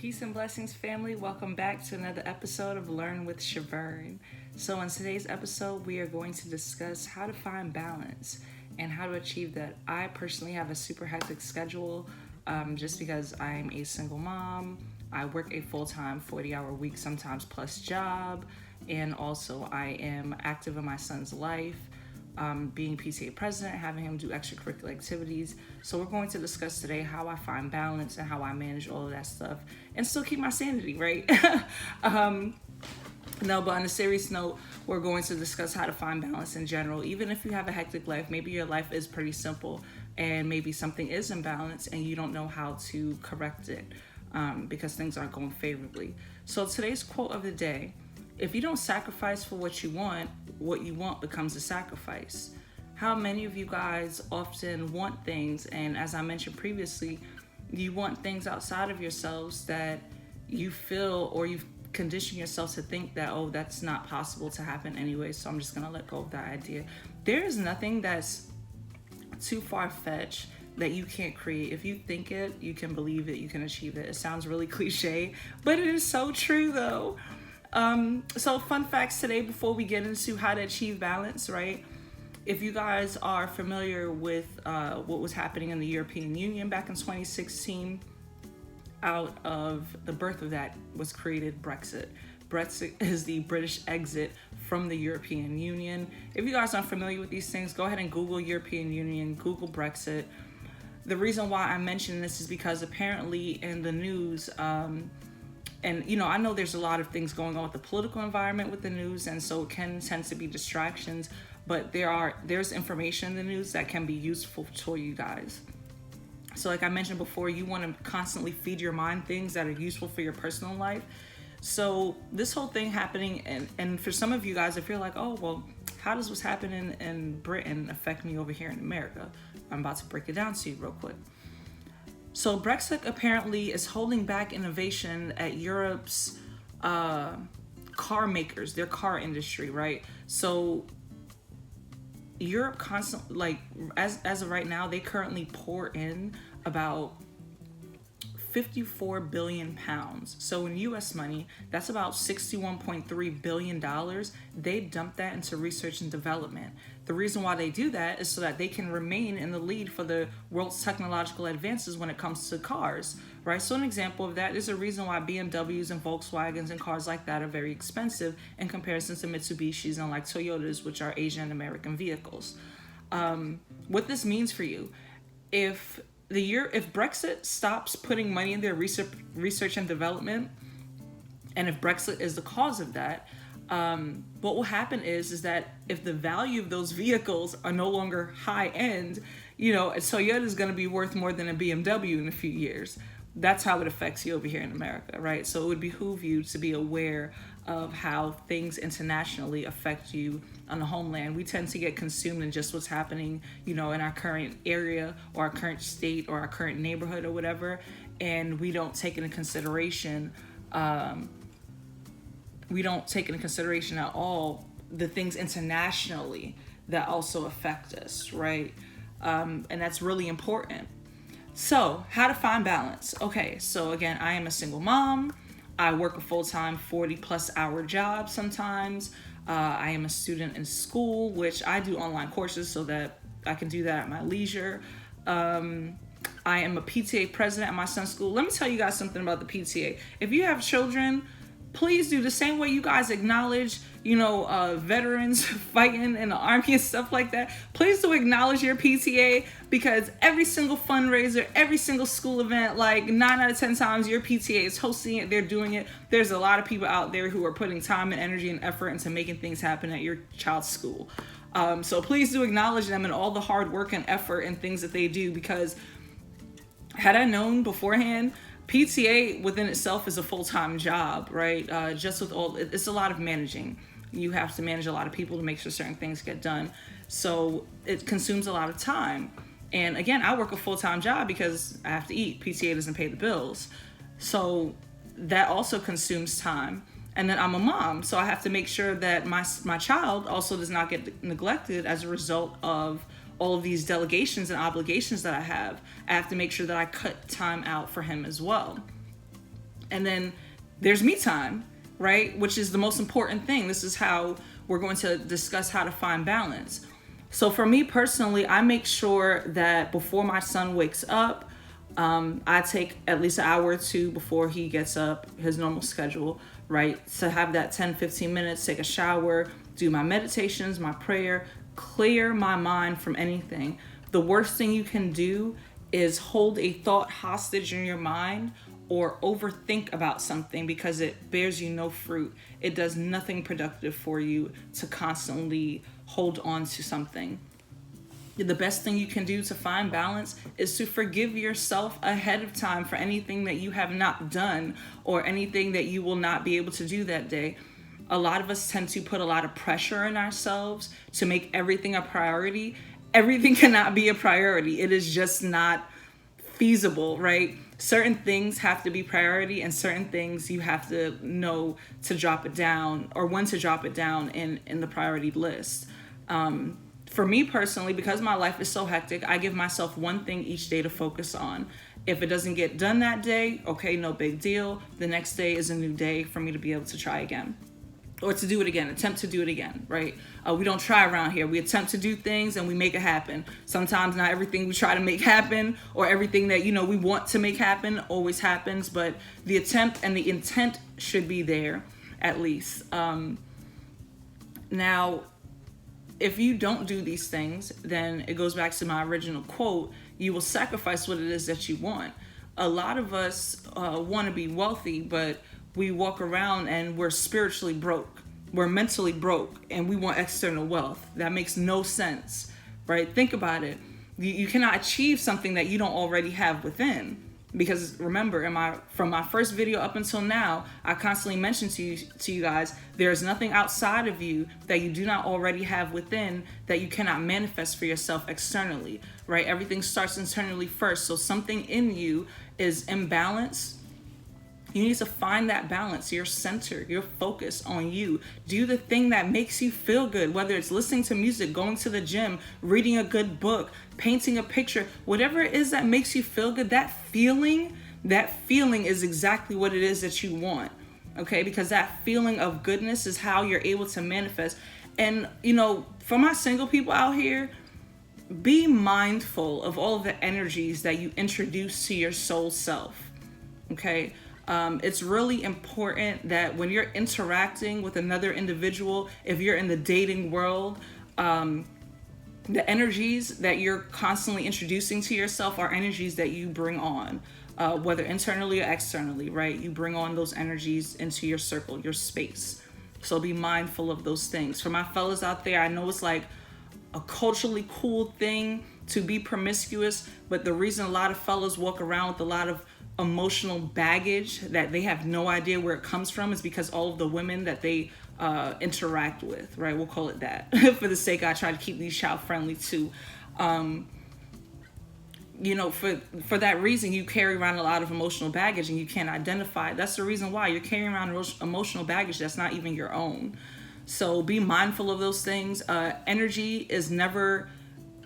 Peace and blessings, family. Welcome back to another episode of Learn with Shavern. So, in today's episode, we are going to discuss how to find balance and how to achieve that. I personally have a super hectic schedule just because I'm a single mom. I work a full time 40-hour week, sometimes plus job, and also I am active in my son's life. Being PTA president, having him do extracurricular activities. So we're going to discuss today how I find balance and how I manage all of that stuff and still keep my sanity, right? No, but on a serious note, we're going to discuss how to find balance in general. Even if you have a hectic life, maybe your life is pretty simple and maybe something is imbalance and you don't know how to correct it because things aren't going favorably. So today's quote of the day: if you don't sacrifice for what you want becomes a sacrifice. How many of you guys often want things, and as I mentioned previously, you want things outside of yourselves that you feel or you've conditioned yourself to think that, oh, that's not possible to happen anyway, so I'm just gonna let go of that idea. There is nothing that's too far-fetched that you can't create. If you think it, you can believe it, you can achieve it. It sounds really cliche, but it is so true though. So fun facts today before we get into how to achieve balance, right? If you guys are familiar with what was happening in the European Union back in 2016, out of the birth of that was created Brexit. Brexit is the British exit from the European Union. If you guys aren't familiar with these things, go ahead and Google European Union, Google Brexit. The reason why I mention this is because apparently in the news, and I know there's a lot of things going on with the political environment with the news, and so it can tend to be distractions, but there's information in the news that can be useful for you guys. So like I mentioned before, you want to constantly feed your mind things that are useful for your personal life. So this whole thing happening, and for some of you guys, if you're like, oh, well, how does what's happening in Britain affect me over here in America? I'm about to break it down to you real quick. So Brexit apparently is holding back innovation at Europe's car makers, their car industry, right? So Europe constantly, like as of right now, they currently pour in about 54 billion pounds. So in US money, that's about $61.3 billion. They dump that into research and development. The reason why they do that is so that they can remain in the lead for the world's technological advances when it comes to cars, right? So an example of that is a reason why BMWs and Volkswagens and cars like that are very expensive in comparison to Mitsubishis and like Toyotas, which are Asian American vehicles. What this means for you, if Brexit stops putting money in their research and development, and if Brexit is the cause of that, what will happen is that if the value of those vehicles are no longer high end, a Toyota is going to be worth more than a BMW in a few years. That's how it affects you over here in America, right? So it would behoove you to be aware of how things internationally affect you on the homeland. We tend to get consumed in just what's happening, in our current area or our current state or our current neighborhood or whatever, and we don't take into consideration at all the things internationally that also affect us, right? And that's really important. So, how to find balance? Okay, so again, I am a single mom. I work a full-time 40-plus hour job sometimes. I am a student in school, which I do online courses so that I can do that at my leisure. I am a PTA president at my son's school. Let me tell you guys something about the PTA. If you have children, please do the same way you guys acknowledge, veterans fighting in the army and stuff like that. Please do acknowledge your PTA, because every single fundraiser, every single school event, like 9 out of 10 times your PTA is hosting it, they're doing it. There's a lot of people out there who are putting time and energy and effort into making things happen at your child's school. So please do acknowledge them and all the hard work and effort and things that they do, because had I known beforehand, PTA within itself is a full-time job, right? Just with it's a lot of managing. You have to manage a lot of people to make sure certain things get done. So it consumes a lot of time. And again, I work a full-time job because I have to eat. PTA doesn't pay the bills. So that also consumes time. And then I'm a mom, so I have to make sure that my child also does not get neglected as a result of all of these delegations and obligations that I have. I have to make sure that I cut time out for him as well. And then there's me time, right? Which is the most important thing. This is how we're going to discuss how to find balance. So for me personally, I make sure that before my son wakes up, I take at least an hour or two before he gets up, his normal schedule, right? To have that 10-15 minutes, take a shower, do my meditations, my prayer, clear my mind from anything. The worst thing you can do is hold a thought hostage in your mind or overthink about something, because it bears you no fruit. It does nothing productive for you to constantly hold on to something. The best thing you can do to find balance is to forgive yourself ahead of time for anything that you have not done or anything that you will not be able to do that day. A lot of us tend to put a lot of pressure on ourselves to make everything a priority. Everything cannot be a priority. It is just not feasible, right? Certain things have to be priority, and certain things you have to know to drop it down, or when to drop it down in the priority list. For me personally, because my life is so hectic, I give myself one thing each day to focus on. If it doesn't get done that day, okay, no big deal. The next day is a new day for me to be able to try again. Or to do it again, attempt to do it again, right? We don't try around here. We attempt to do things and we make it happen. Sometimes not everything we try to make happen, or everything that, we want to make happen, always happens, but the attempt and the intent should be there, at least. Now, if you don't do these things, then it goes back to my original quote: you will sacrifice what it is that you want. A lot of us want to be wealthy, but we walk around and we're spiritually broke. We're mentally broke, and we want external wealth. That makes no sense, right? Think about it. You cannot achieve something that you don't already have within. Because remember, from my first video up until now, I constantly mention to you guys, there's nothing outside of you that you do not already have within that you cannot manifest for yourself externally, right? Everything starts internally first. So something in you is imbalanced. You need to find that balance, your center, your focus on you. Do the thing that makes you feel good, whether it's listening to music, going to the gym, reading a good book, painting a picture, whatever it is that makes you feel good, that feeling is exactly what it is that you want, okay? Because that feeling of goodness is how you're able to manifest. And, for my single people out here, be mindful of all of the energies that you introduce to your soul self, okay? It's really important that when you're interacting with another individual, if you're in the dating world, the energies that you're constantly introducing to yourself are energies that you bring on, whether internally or externally, right? You bring on those energies into your circle, your space. So be mindful of those things. For my fellas out there, I know it's like a culturally cool thing to be promiscuous, but the reason a lot of fellas walk around with a lot of emotional baggage that they have no idea where it comes from is because all of the women that they interact with, right? We'll call it that. For the sake, I try to keep these child friendly too. For that reason, you carry around a lot of emotional baggage and you can't identify it. That's the reason why you're carrying around emotional baggage that's not even your own. So be mindful of those things. Energy is never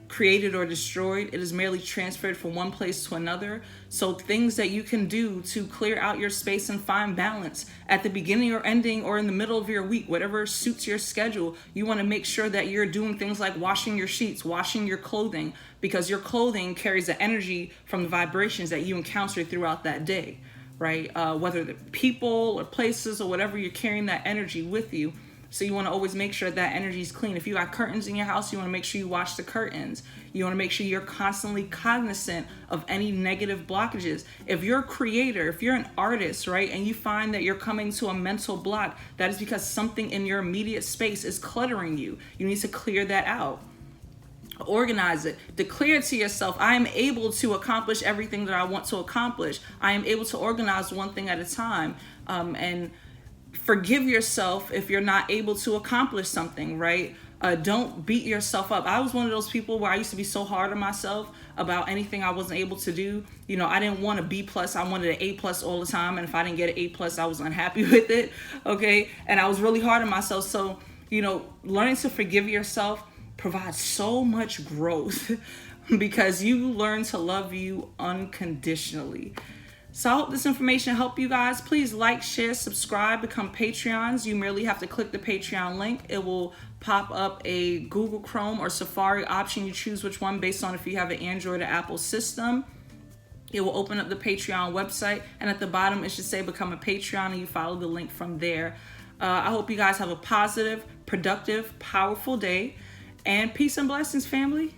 created or destroyed. It is merely transferred from one place to another. So things that you can do to clear out your space and find balance at the beginning or ending or in the middle of your week, whatever suits your schedule, you want to make sure that you're doing things like washing your sheets, washing your clothing, because your clothing carries the energy from the vibrations that you encounter throughout that day, right? Whether the people or places or whatever, you're carrying that energy with you. So you want to always make sure that energy is clean. If you got curtains in your house, you want to make sure you wash the curtains. You want to make sure you're constantly cognizant of any negative blockages. If you're a creator, if you're an artist, right, and you find that you're coming to a mental block, that is because something in your immediate space is cluttering you. You need to clear that out. Organize it. Declare to yourself, I am able to accomplish everything that I want to accomplish. I am able to organize one thing at a time. And forgive yourself if you're not able to accomplish something, right? Don't beat yourself up. I was one of those people where I used to be so hard on myself about anything I wasn't able to do. I didn't want a B+, I wanted an A+ all the time. And if I didn't get an A+, I was unhappy with it, okay? And I was really hard on myself. So, learning to forgive yourself provides so much growth because you learn to love you unconditionally. So I hope this information helped you guys. Please like, share, subscribe, become Patreons. You merely have to click the Patreon link. It will pop up a Google Chrome or Safari option. You choose which one based on if you have an Android or Apple system. It will open up the Patreon website, and at the bottom it should say become a Patreon, and you follow the link from there. I hope you guys have a positive, productive, powerful day, and peace and blessings, family.